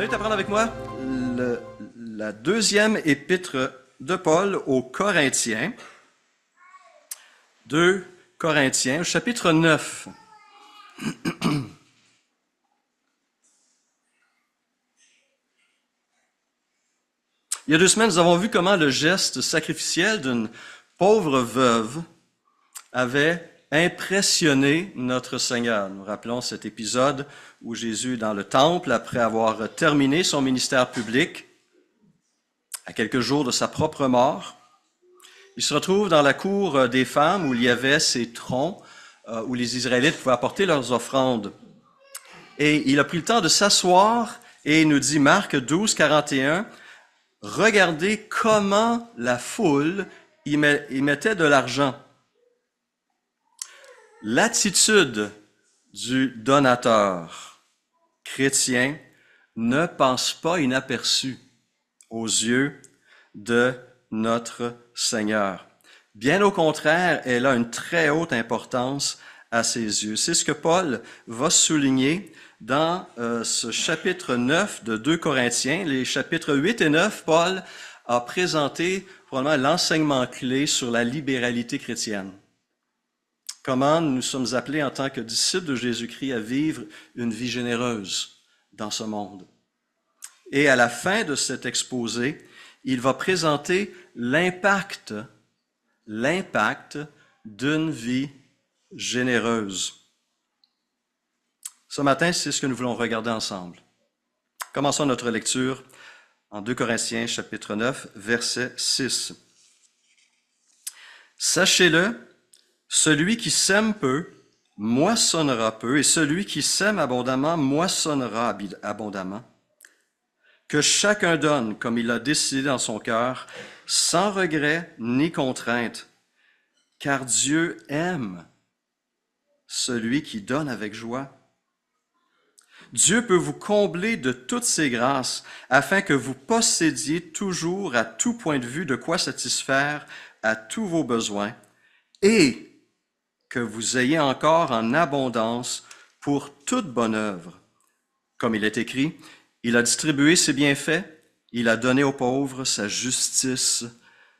invite à prendre avec moi la deuxième épître de Paul aux Corinthiens. 2 Corinthiens, chapitre 9. Il y a 2 semaines, nous avons vu comment le geste sacrificiel d'une pauvre veuve avait impressionné notre Seigneur. Nous rappelons cet épisode où Jésus est dans le temple après avoir terminé son ministère public, à quelques jours de sa propre mort. Il se retrouve dans la cour des femmes où il y avait ces troncs où les Israélites pouvaient apporter leurs offrandes. Et il a pris le temps de s'asseoir et il nous dit, Marc 12, 41, « Regardez comment la foule y mettait de l'argent. » L'attitude du donateur chrétien ne passe pas inaperçue aux yeux de notre Seigneur. Bien au contraire, elle a une très haute importance à ses yeux. C'est ce que Paul va souligner dans ce chapitre 9 de 2 Corinthiens. Les chapitres 8 et 9, Paul a présenté probablement l'enseignement clé sur la libéralité chrétienne. Comment nous sommes appelés en tant que disciples de Jésus-Christ à vivre une vie généreuse dans ce monde. Et à la fin de cet exposé, il va présenter l'impact d'une vie généreuse. Ce matin, c'est ce que nous voulons regarder ensemble. Commençons notre lecture en 2 Corinthiens, chapitre 9, verset 6. « Sachez-le, celui qui sème peu, moissonnera peu, et celui qui sème abondamment, moissonnera abondamment. Que chacun donne comme il a décidé dans son cœur, sans regret ni contrainte, car Dieu aime celui qui donne avec joie. Dieu peut vous combler de toutes ses grâces, afin que vous possédiez toujours à tout point de vue de quoi satisfaire à tous vos besoins, et que vous ayez encore en abondance pour toute bonne œuvre. Comme il est écrit, il a distribué ses bienfaits, il a donné aux pauvres, sa justice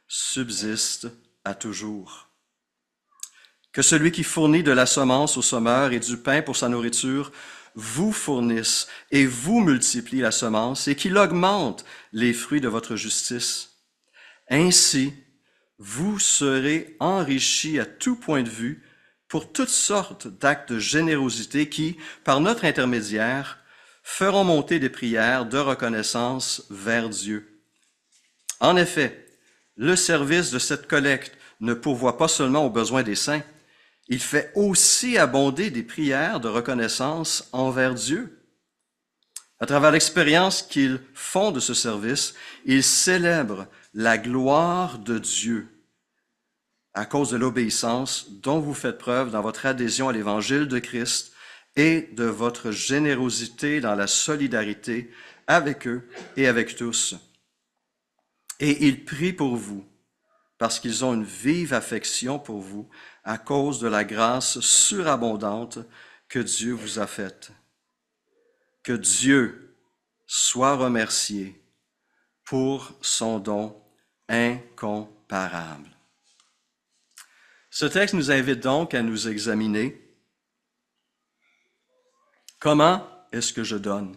subsiste à toujours. Que celui qui fournit de la semence au semeur et du pain pour sa nourriture vous fournisse et vous multiplie la semence et qu'il augmente les fruits de votre justice. Ainsi, vous serez enrichis à tout point de vue pour toutes sortes d'actes de générosité qui, par notre intermédiaire, feront monter des prières de reconnaissance vers Dieu. En effet, le service de cette collecte ne pourvoit pas seulement aux besoins des saints, il fait aussi abonder des prières de reconnaissance envers Dieu. À travers l'expérience qu'ils font de ce service, ils célèbrent la gloire de Dieu à cause de l'obéissance dont vous faites preuve dans votre adhésion à l'Évangile de Christ et de votre générosité dans la solidarité avec eux et avec tous. Et ils prient pour vous, parce qu'ils ont une vive affection pour vous à cause de la grâce surabondante que Dieu vous a faite. Que Dieu soit remercié pour son don incomparable. Ce texte nous invite donc à nous examiner. Comment est-ce que je donne?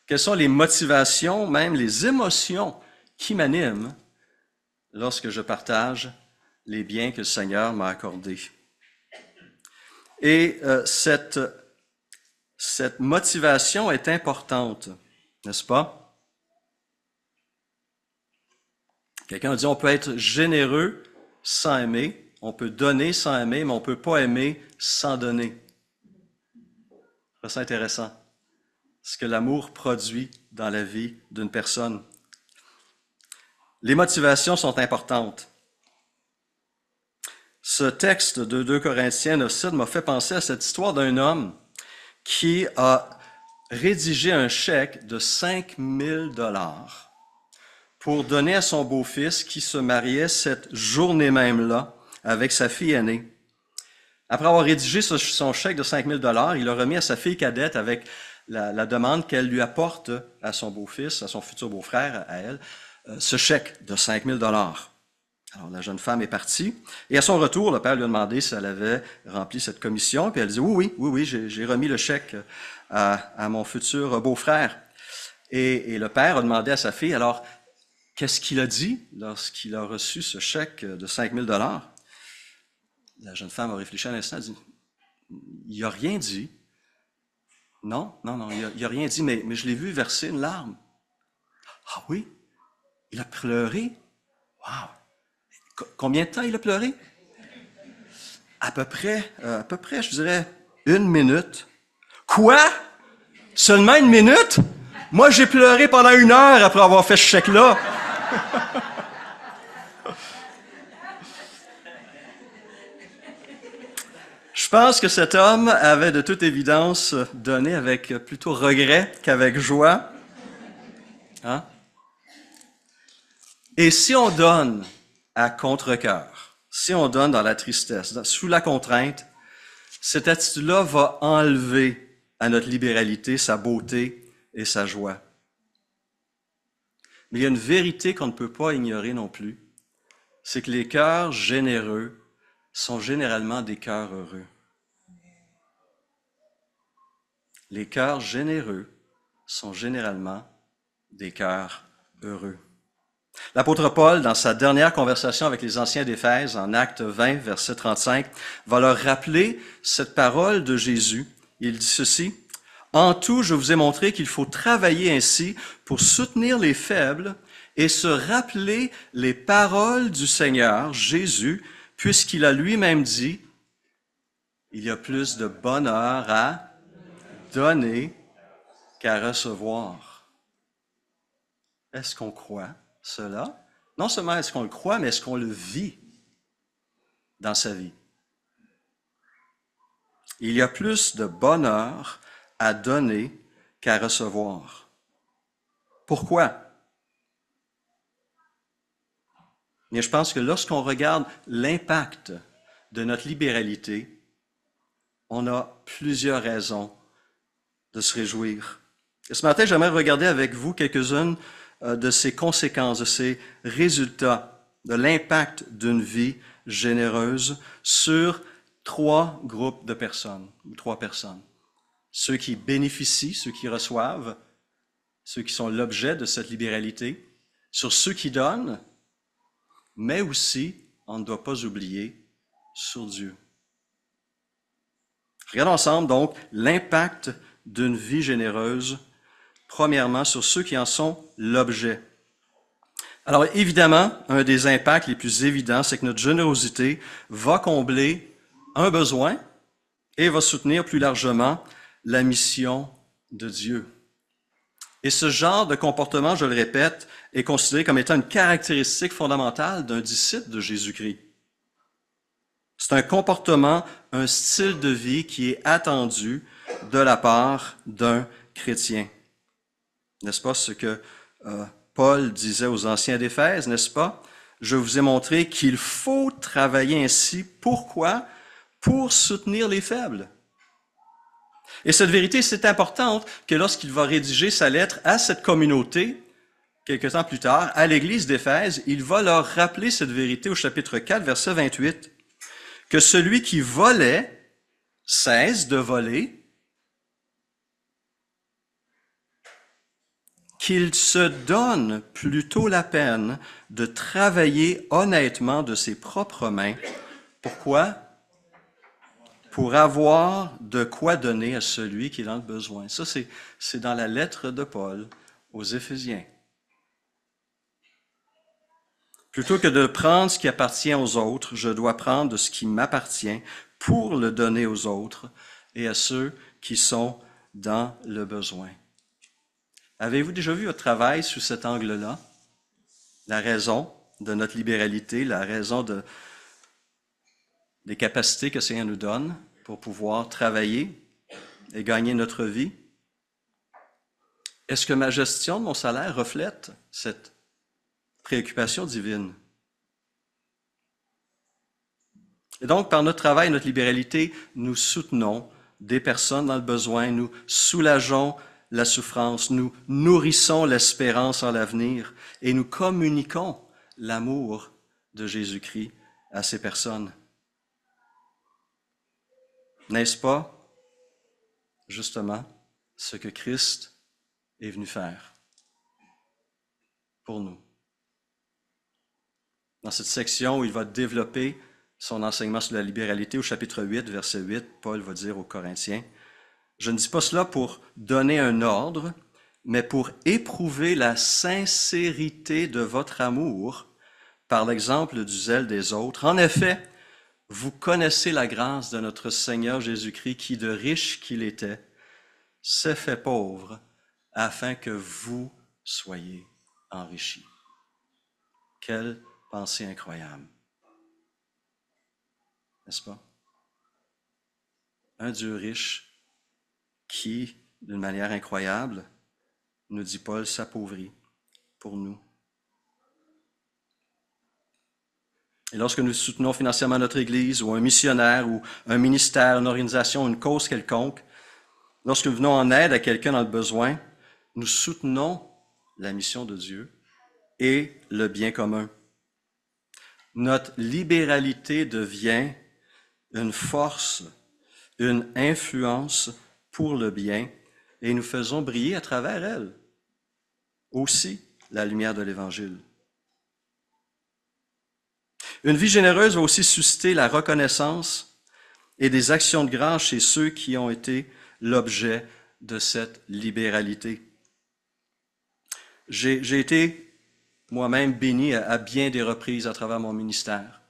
Quelles sont les motivations, même les émotions qui m'animent lorsque je partage les biens que le Seigneur m'a accordés? Et cette motivation est importante, n'est-ce pas? Quelqu'un a dit on peut être généreux sans aimer. On peut donner sans aimer, mais on ne peut pas aimer sans donner. C'est intéressant. Ce que l'amour produit dans la vie d'une personne. Les motivations sont importantes. Ce texte de 2 Corinthiens 9 m'a fait penser à cette histoire d'un homme qui a rédigé un chèque de 5 000 $ pour donner à son beau-fils qui se mariait cette journée même-là avec sa fille aînée. Après avoir rédigé son chèque de 5 000 $, il l'a remis à sa fille cadette avec la demande qu'elle lui apporte à son beau-fils, à son futur beau-frère, à elle, ce chèque de 5 000 $. Alors, la jeune femme est partie. Et à son retour, le père lui a demandé si elle avait rempli cette commission. Puis elle dit, oui, j'ai remis le chèque à mon futur beau-frère. Et le père a demandé à sa fille, alors, qu'est-ce qu'il a dit lorsqu'il a reçu ce chèque de 5 000 $? La jeune femme a réfléchi un instant, elle a dit, il n'a rien dit. Non, il n'a rien dit, mais je l'ai vu verser une larme. Ah oui? Il a pleuré? Wow! Combien de temps il a pleuré? À peu près, je dirais, 1 minute. Quoi? Seulement 1 minute? Moi, j'ai pleuré pendant 1 heure après avoir fait ce chèque-là. Je pense que cet homme avait de toute évidence donné avec plutôt regret qu'avec joie. Hein? Et si on donne à contre-cœur, si on donne dans la tristesse, sous la contrainte, cette attitude-là va enlever à notre libéralité sa beauté et sa joie. Mais il y a une vérité qu'on ne peut pas ignorer non plus, c'est que les cœurs généreux sont généralement des cœurs heureux. Les cœurs généreux sont généralement des cœurs heureux. L'apôtre Paul, dans sa dernière conversation avec les anciens d'Éphèse, en Actes 20, verset 35, va leur rappeler cette parole de Jésus. Il dit ceci, « En tout, je vous ai montré qu'il faut travailler ainsi pour soutenir les faibles et se rappeler les paroles du Seigneur, Jésus, puisqu'il a lui-même dit, « Il y a plus de bonheur à donner qu'à recevoir. » Est-ce qu'on croit cela? Non seulement est-ce qu'on le croit, mais est-ce qu'on le vit dans sa vie? Il y a plus de bonheur à donner qu'à recevoir. Pourquoi? Mais je pense que lorsqu'on regarde l'impact de notre libéralité, on a plusieurs raisons de se réjouir. Et ce matin, j'aimerais regarder avec vous quelques-unes de ces conséquences, de ces résultats, de l'impact d'une vie généreuse sur 3 groupes de personnes, ou 3 personnes. Ceux qui bénéficient, ceux qui reçoivent, ceux qui sont l'objet de cette libéralité, sur ceux qui donnent, mais aussi, on ne doit pas oublier, sur Dieu. Regardons ensemble donc l'impact d'une vie généreuse, premièrement sur ceux qui en sont l'objet. Alors évidemment, un des impacts les plus évidents, c'est que notre générosité va combler un besoin et va soutenir plus largement la mission de Dieu. Et ce genre de comportement, je le répète, est considéré comme étant une caractéristique fondamentale d'un disciple de Jésus-Christ. C'est un comportement, un style de vie qui est attendu de la part d'un chrétien. N'est-ce pas ce que Paul disait aux anciens d'Éphèse, n'est-ce pas? Je vous ai montré qu'il faut travailler ainsi. Pourquoi? Pour soutenir les faibles. Et cette vérité, c'est importante que lorsqu'il va rédiger sa lettre à cette communauté, quelque temps plus tard, à l'église d'Éphèse, il va leur rappeler cette vérité au chapitre 4, verset 28, que celui qui volait cesse de voler, qu'il se donne plutôt la peine de travailler honnêtement de ses propres mains. Pourquoi? Pour avoir de quoi donner à celui qui en a besoin. Ça, c'est dans la lettre de Paul aux Éphésiens. Plutôt que de prendre ce qui appartient aux autres, je dois prendre de ce qui m'appartient pour le donner aux autres et à ceux qui sont dans le besoin. Avez-vous déjà vu votre travail sous cet angle-là? La raison de notre libéralité, la raison des capacités que le Seigneur nous donne pour pouvoir travailler et gagner notre vie? Est-ce que ma gestion de mon salaire reflète cette préoccupation divine? Et donc, par notre travail, notre libéralité, nous soutenons des personnes dans le besoin, nous soulageons la souffrance, nous nourrissons l'espérance en l'avenir et nous communiquons l'amour de Jésus-Christ à ces personnes. N'est-ce pas, justement, ce que Christ est venu faire pour nous? Dans cette section où il va développer son enseignement sur la libéralité, au chapitre 8, verset 8, Paul va dire aux Corinthiens, « Je ne dis pas cela pour donner un ordre, mais pour éprouver la sincérité de votre amour par l'exemple du zèle des autres. En effet, vous connaissez la grâce de notre Seigneur Jésus-Christ qui, de riche qu'il était, s'est fait pauvre afin que vous soyez enrichis. » Quelle pensée incroyable, n'est-ce pas? Un Dieu riche qui, d'une manière incroyable, nous dit Paul, s'appauvrit pour nous. Et lorsque nous soutenons financièrement notre Église ou un missionnaire ou un ministère, une organisation, une cause quelconque, lorsque nous venons en aide à quelqu'un dans le besoin, nous soutenons la mission de Dieu et le bien commun. Notre libéralité devient une force, une influence pour le bien et nous faisons briller à travers elle aussi la lumière de l'Évangile. Une vie généreuse va aussi susciter la reconnaissance et des actions de grâce chez ceux qui ont été l'objet de cette libéralité. J'ai été moi-même béni à bien des reprises à travers mon ministère.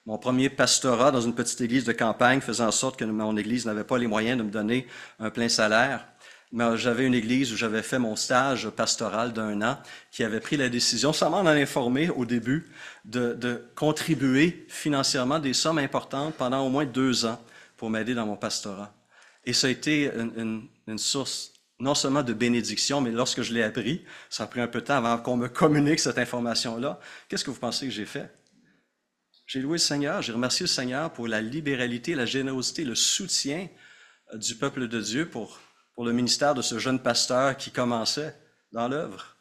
Mon premier pastorat dans une petite église de campagne faisait en sorte que mon église n'avait pas les moyens de me donner un plein salaire. Mais j'avais une église où j'avais fait mon stage pastoral d'1 an qui avait pris la décision, sans m'en informer au début, de contribuer financièrement des sommes importantes pendant au moins 2 ans pour m'aider dans mon pastorat. Et ça a été une source non seulement de bénédiction, mais lorsque je l'ai appris, ça a pris un peu de temps avant qu'on me communique cette information-là. Qu'est-ce que vous pensez que j'ai fait? J'ai loué le Seigneur, j'ai remercié le Seigneur pour la libéralité, la générosité, le soutien du peuple de Dieu pour le ministère de ce jeune pasteur qui commençait dans l'œuvre.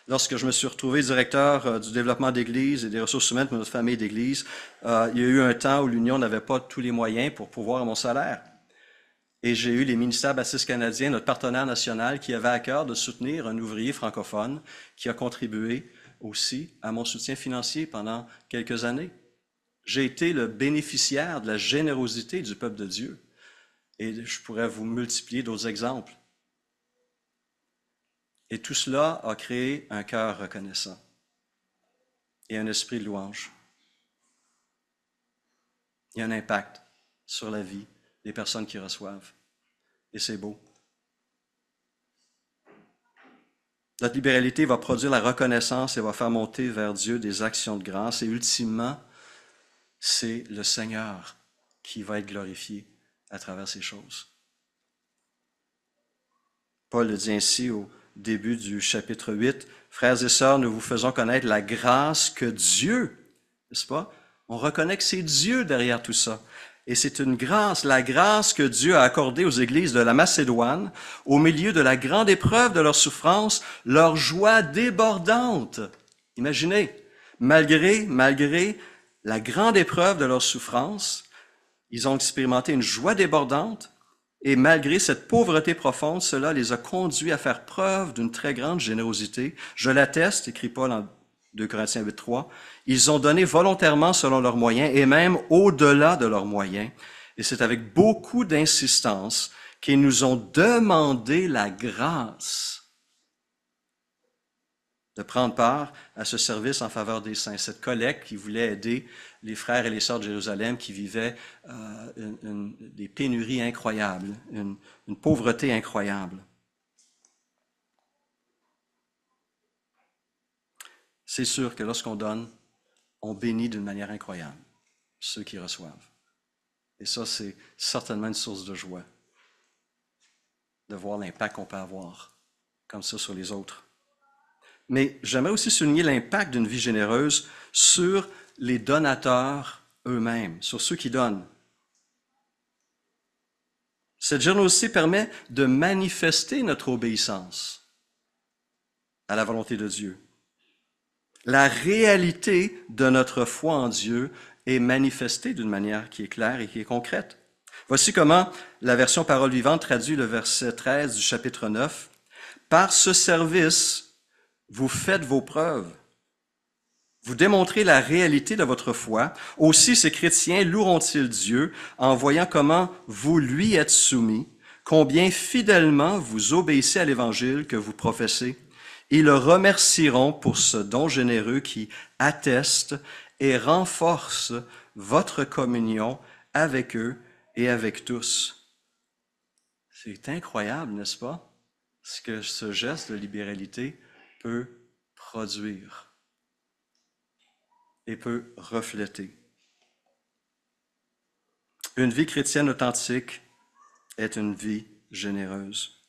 Lorsque je me suis retrouvé directeur du développement d'église et des ressources humaines pour notre famille d'église, il y a eu un temps où l'Union n'avait pas tous les moyens pour pourvoir mon salaire. Et j'ai eu les ministères baptistes canadiens, notre partenaire national, qui avait à cœur de soutenir un ouvrier francophone qui a contribué aussi à mon soutien financier pendant quelques années. J'ai été le bénéficiaire de la générosité du peuple de Dieu. Et je pourrais vous multiplier d'autres exemples. Et tout cela a créé un cœur reconnaissant et un esprit de louange. Il y a un impact sur la vie des personnes qui reçoivent. Et c'est beau. Notre libéralité va produire la reconnaissance et va faire monter vers Dieu des actions de grâce. Et ultimement, c'est le Seigneur qui va être glorifié à travers ces choses. Paul le dit ainsi au début du chapitre 8, « Frères et sœurs, nous vous faisons connaître la grâce que Dieu, n'est-ce pas? On reconnaît que c'est Dieu derrière tout ça. Et c'est une grâce, la grâce que Dieu a accordée aux églises de la Macédoine, au milieu de la grande épreuve de leur souffrance, leur joie débordante. » Imaginez, malgré la grande épreuve de leur souffrance, ils ont expérimenté une joie débordante et malgré cette pauvreté profonde, cela les a conduits à faire preuve d'une très grande générosité. Je l'atteste, écrit Paul en 2 Corinthiens 8:3, ils ont donné volontairement selon leurs moyens et même au-delà de leurs moyens. Et c'est avec beaucoup d'insistance qu'ils nous ont demandé la grâce de prendre part à ce service en faveur des saints, cette collecte qui voulait aider les frères et les sœurs de Jérusalem qui vivaient des pénuries incroyables, une pauvreté incroyable. C'est sûr que lorsqu'on donne, on bénit d'une manière incroyable ceux qui reçoivent. Et ça, c'est certainement une source de joie, de voir l'impact qu'on peut avoir comme ça sur les autres. Mais j'aimerais aussi souligner l'impact d'une vie généreuse sur les donateurs eux-mêmes, sur ceux qui donnent. Cette générosité permet de manifester notre obéissance à la volonté de Dieu. La réalité de notre foi en Dieu est manifestée d'une manière qui est claire et qui est concrète. Voici comment la version Parole vivante traduit le verset 13 du chapitre 9. « Par ce service, vous faites vos preuves. Vous démontrez la réalité de votre foi. Aussi, ces chrétiens loueront-ils Dieu en voyant comment vous lui êtes soumis, combien fidèlement vous obéissez à l'Évangile que vous professez. Ils le remercieront pour ce don généreux qui atteste et renforce votre communion avec eux et avec tous. » C'est incroyable, n'est-ce pas, ce que ce geste de libéralité peut produire et peut refléter. Une vie chrétienne authentique est une vie généreuse.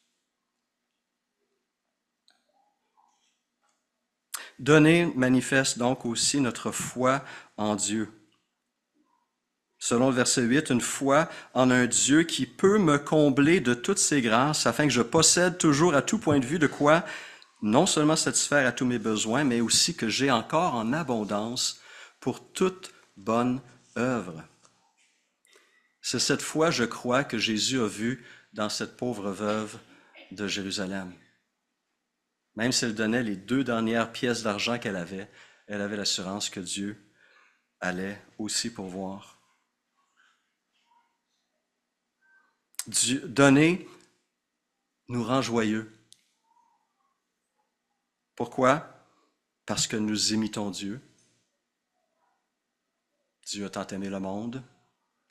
Donner manifeste donc aussi notre foi en Dieu. Selon le verset 8, une foi en un Dieu qui peut me combler de toutes ses grâces afin que je possède toujours à tout point de vue de quoi non seulement satisfaire à tous mes besoins, mais aussi que j'ai encore en abondance pour toute bonne œuvre. C'est cette foi, je crois, que Jésus a vue dans cette pauvre veuve de Jérusalem. Même si elle donnait les 2 dernières pièces d'argent qu'elle avait l'assurance que Dieu allait aussi pourvoir. Donner nous rend joyeux. Pourquoi? Parce que nous imitons Dieu. Dieu a tant aimé le monde,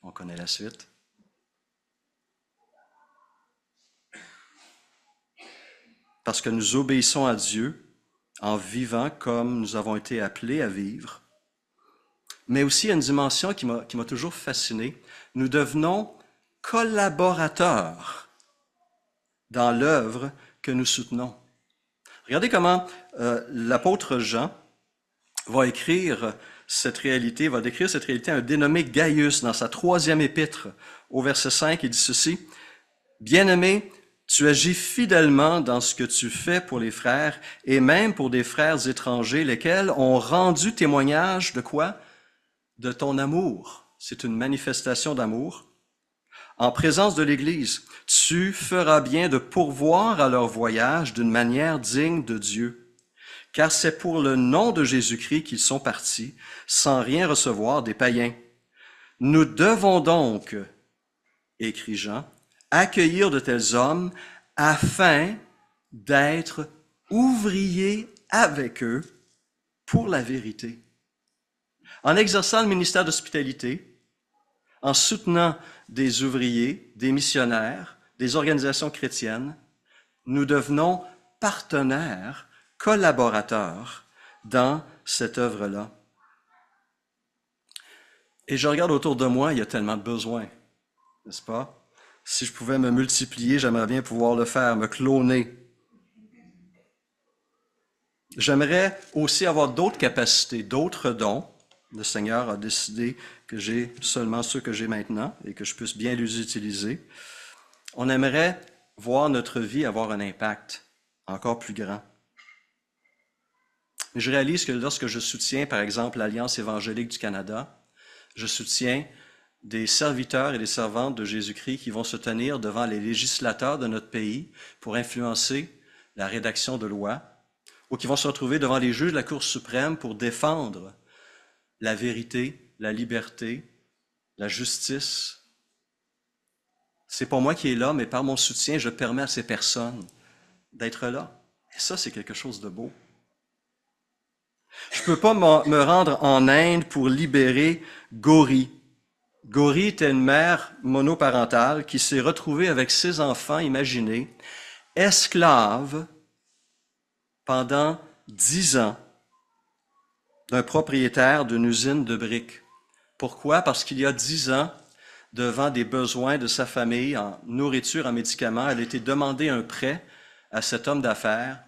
on connaît la suite. Parce que nous obéissons à Dieu en vivant comme nous avons été appelés à vivre. Mais aussi, il y a une dimension qui m'a toujours fasciné. Nous devenons collaborateurs dans l'œuvre que nous soutenons. Regardez comment l'apôtre Jean va décrire cette réalité à un dénommé Gaius dans sa 3e épître. Au verset 5, il dit ceci. « Bien-aimé, tu agis fidèlement dans ce que tu fais pour les frères et même pour des frères étrangers, lesquels ont rendu témoignage de quoi? De ton amour. » C'est une manifestation d'amour. En présence de l'Église, tu feras bien de pourvoir à leur voyage d'une manière digne de Dieu, car c'est pour le nom de Jésus-Christ qu'ils sont partis, sans rien recevoir des païens. Nous devons donc, écrit Jean, accueillir de tels hommes afin d'être ouvriers avec eux pour la vérité. En exerçant le ministère d'hospitalité, en soutenant des ouvriers, des missionnaires, des organisations chrétiennes, nous devenons partenaires, collaborateurs dans cette œuvre-là. Et je regarde autour de moi, il y a tellement de besoins, n'est-ce pas? Si je pouvais me multiplier, j'aimerais bien pouvoir le faire, me cloner. J'aimerais aussi avoir d'autres capacités, d'autres dons. Le Seigneur a décidé que j'ai seulement ceux que j'ai maintenant et que je puisse bien les utiliser. On aimerait voir notre vie avoir un impact encore plus grand. Mais je réalise que lorsque je soutiens, par exemple, l'Alliance évangélique du Canada, je soutiens des serviteurs et des servantes de Jésus-Christ qui vont se tenir devant les législateurs de notre pays pour influencer la rédaction de lois, ou qui vont se retrouver devant les juges de la Cour suprême pour défendre la vérité, la liberté, la justice. C'est pas moi qui est là, mais par mon soutien, je permets à ces personnes d'être là. Et ça, c'est quelque chose de beau. Je ne peux pas me rendre en Inde pour libérer Gauri. Gauri était une mère monoparentale qui s'est retrouvée avec ses enfants, imaginez, esclaves pendant 10 ans d'un propriétaire d'une usine de briques. Pourquoi? Parce qu'il y a 10 ans, devant des besoins de sa famille en nourriture, en médicaments, elle a été demandé un prêt à cet homme d'affaires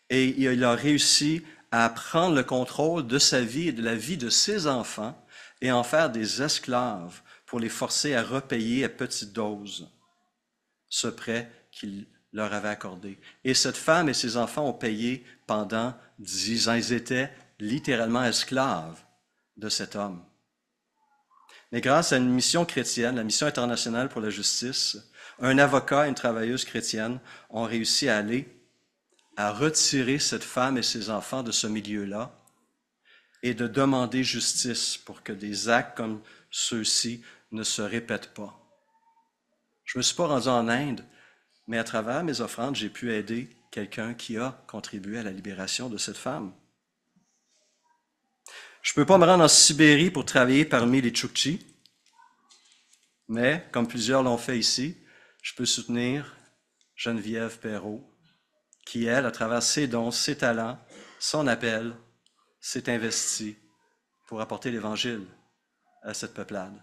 et il a réussi à prendre le contrôle de sa vie et de la vie de ses enfants et en faire des esclaves pour les forcer à repayer à petite dose. ce prêt qu'il leur avait accordé. Et cette femme et ses enfants ont payé pendant 10 ans. Ils étaient littéralement esclaves de cet homme. Mais grâce à une mission chrétienne, la mission internationale pour la justice, un avocat et une travailleuse chrétienne ont réussi à retirer cette femme et ses enfants de ce milieu-là et de demander justice pour que des actes comme ceux-ci ne se répètent pas. Je ne me suis pas rendu en Inde, mais à travers mes offrandes, j'ai pu aider quelqu'un qui a contribué à la libération de cette femme. Je ne peux pas me rendre en Sibérie pour travailler parmi les Tchouktchis, mais comme plusieurs l'ont fait ici, je peux soutenir Geneviève Perrault, qui, elle, à travers ses dons, ses talents, son appel, s'est investie pour apporter l'Évangile à cette peuplade.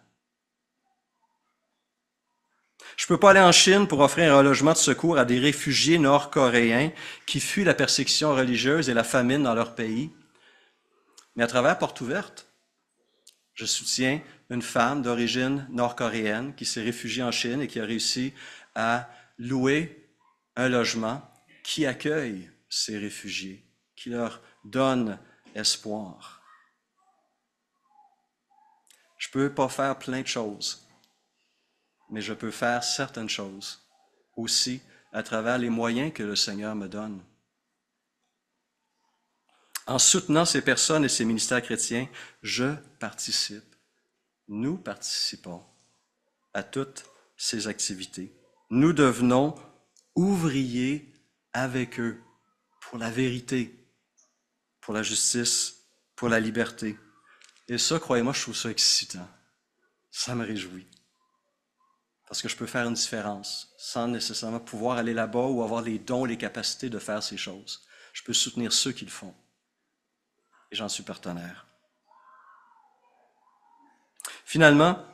Je ne peux pas aller en Chine pour offrir un logement de secours à des réfugiés nord-coréens qui fuient la persécution religieuse et la famine dans leur pays. Mais à travers Porte Ouverte, je soutiens une femme d'origine nord-coréenne qui s'est réfugiée en Chine et qui a réussi à louer un logement qui accueille ces réfugiés, qui leur donne espoir. Je ne peux pas faire plein de choses, mais je peux faire certaines choses aussi à travers les moyens que le Seigneur me donne. En soutenant ces personnes et ces ministères chrétiens, je participe. Nous participons à toutes ces activités. Nous devenons ouvriers avec eux pour la vérité, pour la justice, pour la liberté. Et ça, croyez-moi, je trouve ça excitant. Ça me réjouit. Parce que je peux faire une différence sans nécessairement pouvoir aller là-bas ou avoir les dons, les capacités de faire ces choses. Je peux soutenir ceux qui le font. Et j'en suis partenaire. Finalement,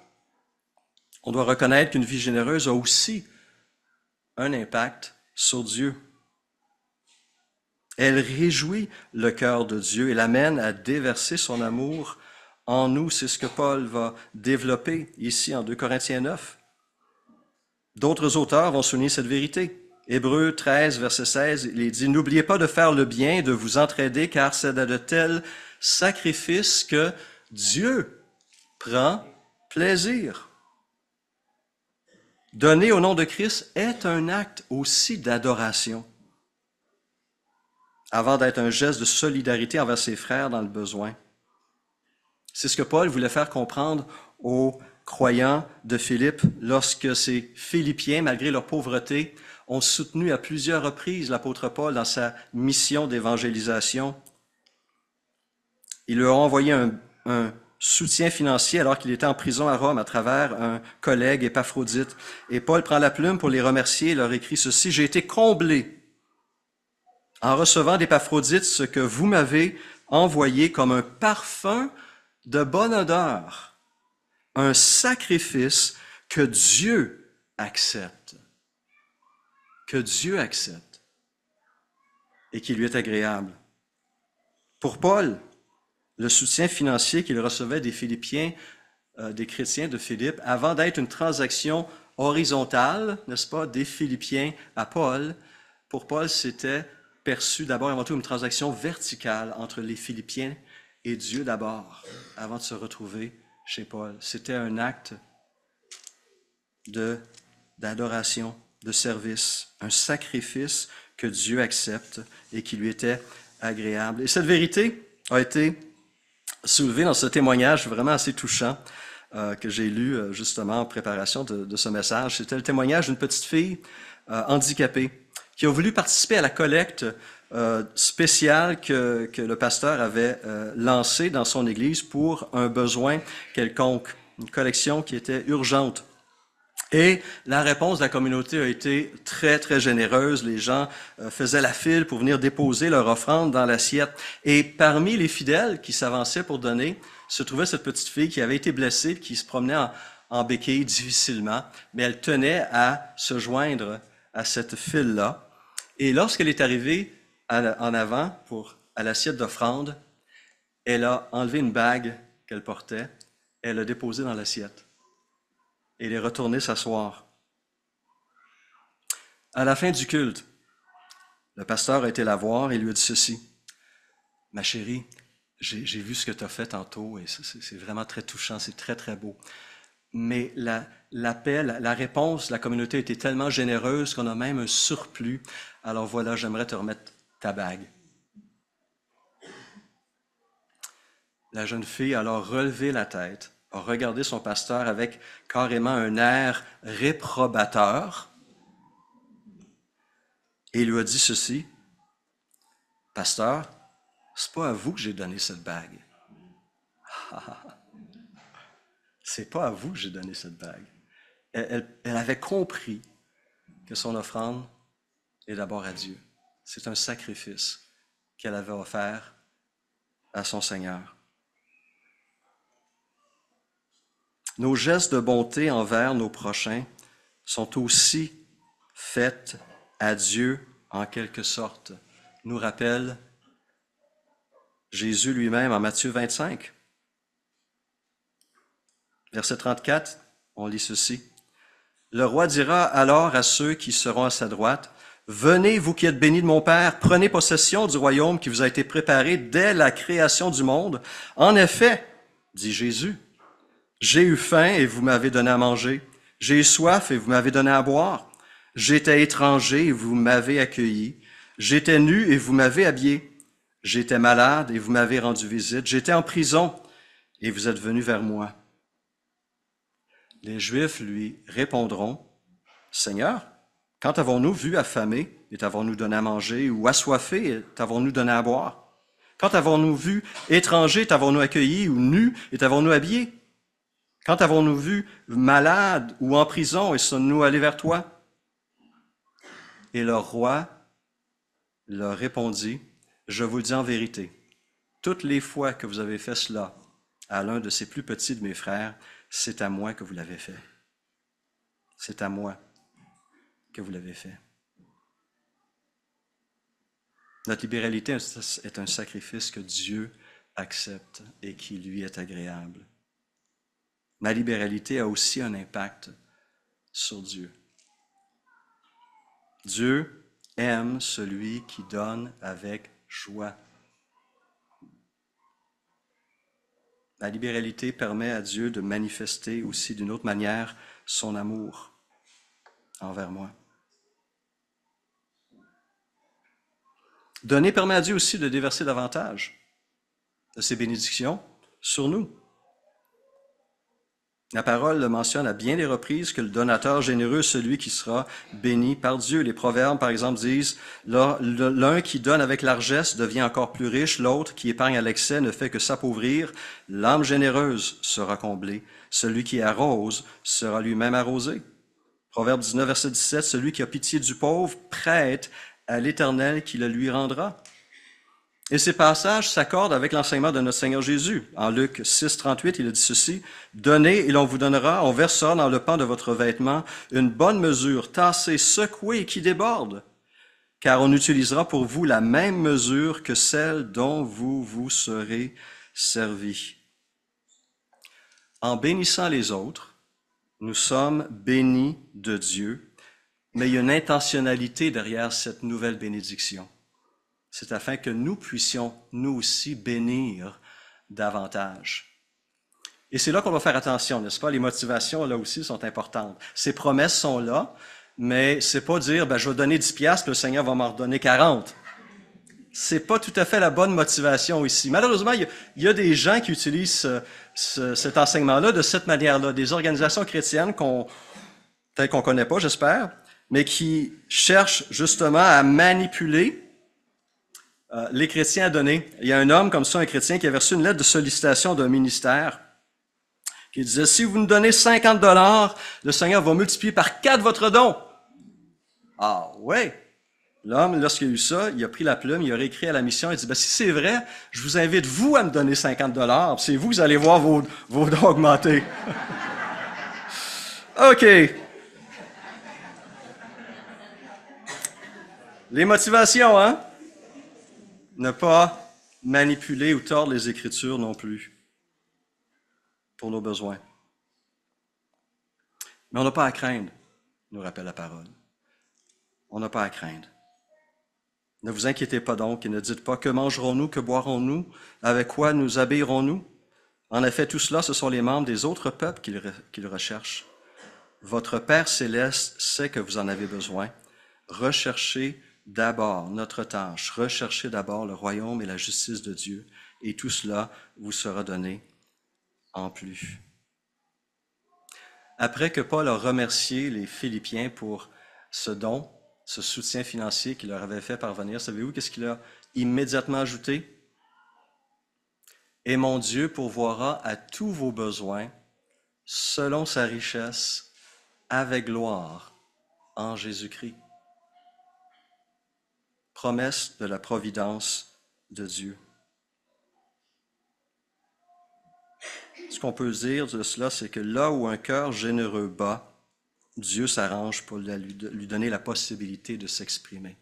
on doit reconnaître qu'une vie généreuse a aussi un impact sur Dieu. Elle réjouit le cœur de Dieu et l'amène à déverser son amour en nous. C'est ce que Paul va développer ici en 2 Corinthiens 9. D'autres auteurs vont souligner cette vérité. Hébreux 13, verset 16, il dit « N'oubliez pas de faire le bien et de vous entraider, car c'est de tels sacrifices que Dieu prend plaisir. » Donner au nom de Christ est un acte aussi d'adoration, avant d'être un geste de solidarité envers ses frères dans le besoin. C'est ce que Paul voulait faire comprendre aux croyants de Philippe lorsque ces Philippiens, malgré leur pauvreté, ont soutenu à plusieurs reprises l'apôtre Paul dans sa mission d'évangélisation. Ils leur ont envoyé un soutien financier alors qu'il était en prison à Rome à travers un collègue, Épaphrodite. Et Paul prend la plume pour les remercier et leur écrit ceci: « J'ai été comblé en recevant d'Épaphrodite ce que vous m'avez envoyé comme un parfum de bonne odeur, un sacrifice que Dieu accepte. » Que Dieu accepte et qui lui est agréable. Pour Paul, le soutien financier qu'il recevait des Philippiens, des chrétiens de Philippe, avant d'être une transaction horizontale, n'est-ce pas, des Philippiens à Paul, pour Paul, c'était perçu d'abord et avant tout une transaction verticale entre les Philippiens et Dieu d'abord, avant de se retrouver chez Paul. C'était un acte d'adoration, de service, un sacrifice que Dieu accepte et qui lui était agréable. Et cette vérité a été soulevée dans ce témoignage vraiment assez touchant que j'ai lu justement en préparation de ce message. C'était le témoignage d'une petite fille handicapée qui a voulu participer à la collecte spéciale que le pasteur avait lancée dans son église pour un besoin quelconque, une collection qui était urgente. Et la réponse de la communauté a été très, très généreuse. Les gens faisaient la file pour venir déposer leur offrande dans l'assiette. Et parmi les fidèles qui s'avançaient pour donner, se trouvait cette petite fille qui avait été blessée, qui se promenait en béquille difficilement, mais elle tenait à se joindre à cette file-là. Et lorsqu'elle est arrivée en avant à l'assiette d'offrande, elle a enlevé une bague qu'elle portait, et elle l'a déposée dans l'assiette. Et elle est retournée s'asseoir. À la fin du culte, le pasteur a été la voir et lui a dit ceci. « Ma chérie, j'ai vu ce que tu as fait tantôt et c'est vraiment très touchant, c'est très, très beau. Mais l'appel, la réponse de la communauté a été tellement généreuse qu'on a même un surplus. Alors voilà, j'aimerais te remettre ta bague. » La jeune fille a alors relevé la tête, a regardé son pasteur avec carrément un air réprobateur et lui a dit ceci. « Pasteur, c'est pas à vous que j'ai donné cette bague. C'est pas à vous que j'ai donné cette bague. » Elle avait compris que son offrande est d'abord à Dieu. C'est un sacrifice qu'elle avait offert à son Seigneur. Nos gestes de bonté envers nos prochains sont aussi faits à Dieu en quelque sorte, nous rappelle Jésus lui-même en Matthieu 25. Verset 34, on lit ceci. « Le roi dira alors à ceux qui seront à sa droite, « Venez, vous qui êtes bénis de mon Père, prenez possession du royaume qui vous a été préparé dès la création du monde. En effet, dit Jésus, j'ai eu faim et vous m'avez donné à manger. J'ai eu soif et vous m'avez donné à boire. J'étais étranger et vous m'avez accueilli. J'étais nu et vous m'avez habillé. J'étais malade et vous m'avez rendu visite. J'étais en prison et vous êtes venus vers moi. » Les Juifs lui répondront, « Seigneur, quand avons-nous vu affamé et t'avons-nous donné à manger, ou assoiffé et t'avons-nous donné à boire? Quand avons-nous vu étranger, t'avons-nous accueilli, ou nu et t'avons-nous habillé? Quand avons-nous vu malade ou en prison et sommes-nous allés vers toi? » Et le roi leur répondit, « Je vous le dis en vérité, toutes les fois que vous avez fait cela à l'un de ces plus petits de mes frères, c'est à moi que vous l'avez fait. C'est à moi que vous l'avez fait. » Notre libéralité est un sacrifice que Dieu accepte et qui lui est agréable. Ma libéralité a aussi un impact sur Dieu. Dieu aime celui qui donne avec joie. La libéralité permet à Dieu de manifester aussi d'une autre manière son amour envers moi. Donner permet à Dieu aussi de déverser davantage de ses bénédictions sur nous. La parole le mentionne à bien des reprises que le donateur généreux est celui qui sera béni par Dieu. Les proverbes, par exemple, disent « L'un qui donne avec largesse devient encore plus riche, l'autre qui épargne à l'excès ne fait que s'appauvrir. L'âme généreuse sera comblée, celui qui arrose sera lui-même arrosé. » Proverbe 19, verset 17, « Celui qui a pitié du pauvre prête à l'Éternel qui le lui rendra. » Et ces passages s'accordent avec l'enseignement de notre Seigneur Jésus. En Luc 6, 38, il a dit ceci, « Donnez et l'on vous donnera, on versera dans le pan de votre vêtement une bonne mesure, tassée, secouée et qui déborde, car on utilisera pour vous la même mesure que celle dont vous vous serez servis. » En bénissant les autres, nous sommes bénis de Dieu, mais il y a une intentionnalité derrière cette nouvelle bénédiction. C'est afin que nous puissions, nous aussi, bénir davantage. Et c'est là qu'on va faire attention, n'est-ce pas? Les motivations, là aussi, sont importantes. Ces promesses sont là, mais c'est pas dire, je vais donner 10 piastres, puis le Seigneur va m'en redonner 40. C'est pas tout à fait la bonne motivation ici. Malheureusement, il y a des gens qui utilisent cet enseignement-là de cette manière-là, des organisations chrétiennes peut-être qu'on connaît pas, j'espère, mais qui cherchent justement à manipuler les chrétiens à donner. Il y a un homme comme ça, un chrétien, qui avait reçu une lettre de sollicitation d'un ministère qui disait, si vous nous donnez 50 $, le Seigneur va multiplier par 4 votre don. Ah ouais! L'homme, lorsqu'il a eu ça, il a pris la plume, il a réécrit à la mission, il dit, si c'est vrai, je vous invite, vous, à me donner 50 $, c'est vous allez voir vos dons augmenter. OK. Les motivations, hein? Ne pas manipuler ou tordre les Écritures non plus pour nos besoins. Mais on n'a pas à craindre, nous rappelle la parole. On n'a pas à craindre. Ne vous inquiétez pas donc et ne dites pas que mangerons-nous, que boirons-nous, avec quoi nous habillerons-nous. En effet, tout cela, ce sont les membres des autres peuples qui le recherchent. Votre Père céleste sait que vous en avez besoin. Recherchez d'abord notre tâche, recherchez d'abord le royaume et la justice de Dieu, et tout cela vous sera donné en plus. Après que Paul a remercié les Philippiens pour ce don, ce soutien financier qu'il leur avait fait parvenir, savez-vous qu'est-ce qu'il a immédiatement ajouté? Et mon Dieu pourvoira à tous vos besoins selon sa richesse avec gloire en Jésus-Christ. Promesse de la providence de Dieu. Ce qu'on peut dire de cela, c'est que là où un cœur généreux bat, Dieu s'arrange pour lui donner la possibilité de s'exprimer.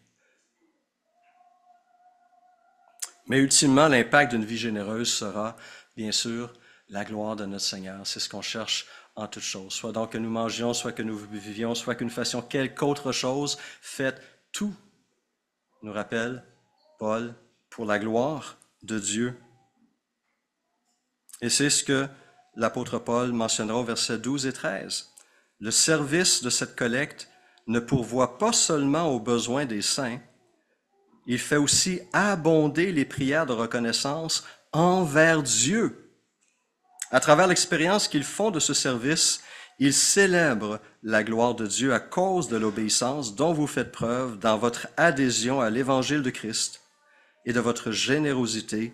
Mais ultimement, l'impact d'une vie généreuse sera, bien sûr, la gloire de notre Seigneur. C'est ce qu'on cherche en toutes choses. Soit donc que nous mangions, soit que nous vivions, soit que nous fassions quelque autre chose, faites tout, nous rappelle Paul, pour la gloire de Dieu. Et c'est ce que l'apôtre Paul mentionnera au versets 12 et 13. Le service de cette collecte ne pourvoit pas seulement aux besoins des saints, il fait aussi abonder les prières de reconnaissance envers Dieu. À travers l'expérience qu'ils font de ce service, ils célèbrent la gloire de Dieu à cause de l'obéissance dont vous faites preuve dans votre adhésion à l'Évangile de Christ et de votre générosité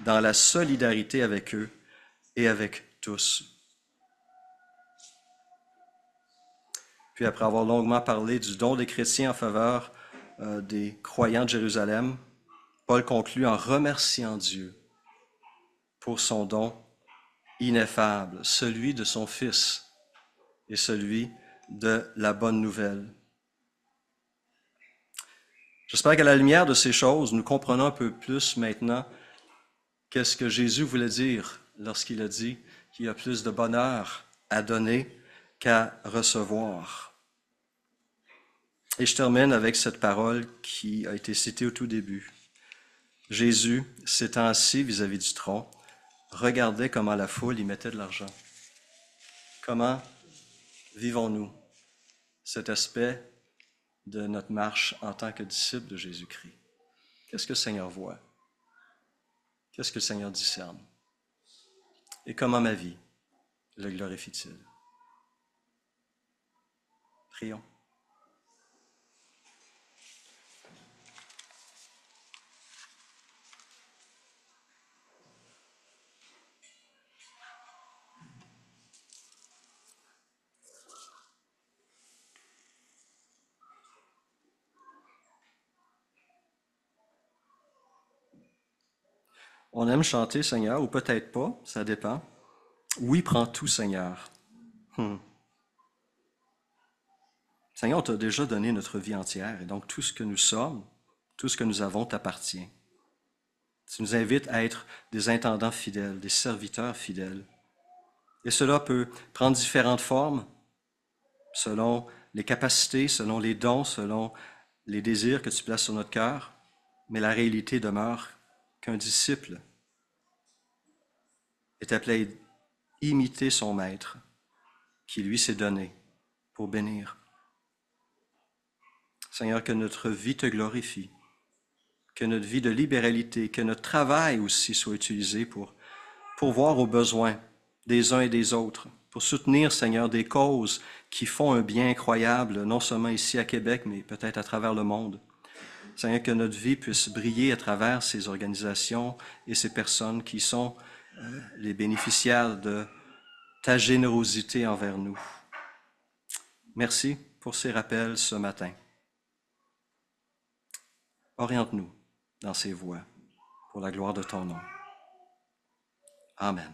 dans la solidarité avec eux et avec tous. Puis après avoir longuement parlé du don des chrétiens en faveur des croyants de Jérusalem, Paul conclut en remerciant Dieu pour son don ineffable, celui de son Fils et celui de la bonne nouvelle. J'espère qu'à la lumière de ces choses, nous comprenons un peu plus maintenant qu'est-ce que Jésus voulait dire lorsqu'il a dit qu'il y a plus de bonheur à donner qu'à recevoir. Et je termine avec cette parole qui a été citée au tout début. Jésus, s'étant assis vis-à-vis du tronc, regardait comment la foule y mettait de l'argent. Comment vivons-nous cet aspect de notre marche en tant que disciples de Jésus-Christ? Qu'est-ce que le Seigneur voit? Qu'est-ce que le Seigneur discerne? Et comment ma vie le glorifie-t-il? Prions. On aime chanter, Seigneur, ou peut-être pas, ça dépend. Oui, prends tout, Seigneur. Seigneur, on t'a déjà donné notre vie entière, et donc tout ce que nous sommes, tout ce que nous avons t'appartient. Tu nous invites à être des intendants fidèles, des serviteurs fidèles. Et cela peut prendre différentes formes, selon les capacités, selon les dons, selon les désirs que tu places sur notre cœur, mais la réalité demeure qu'un disciple est appelé à imiter son maître, qui lui s'est donné pour bénir. Seigneur, que notre vie te glorifie, que notre vie de libéralité, que notre travail aussi soit utilisé pour pourvoir aux besoins des uns et des autres, pour soutenir, Seigneur, des causes qui font un bien incroyable, non seulement ici à Québec, mais peut-être à travers le monde. Seigneur, que notre vie puisse briller à travers ces organisations et ces personnes qui sont les bénéficiaires de ta générosité envers nous. Merci pour ces rappels ce matin. Oriente-nous dans ces voies pour la gloire de ton nom. Amen.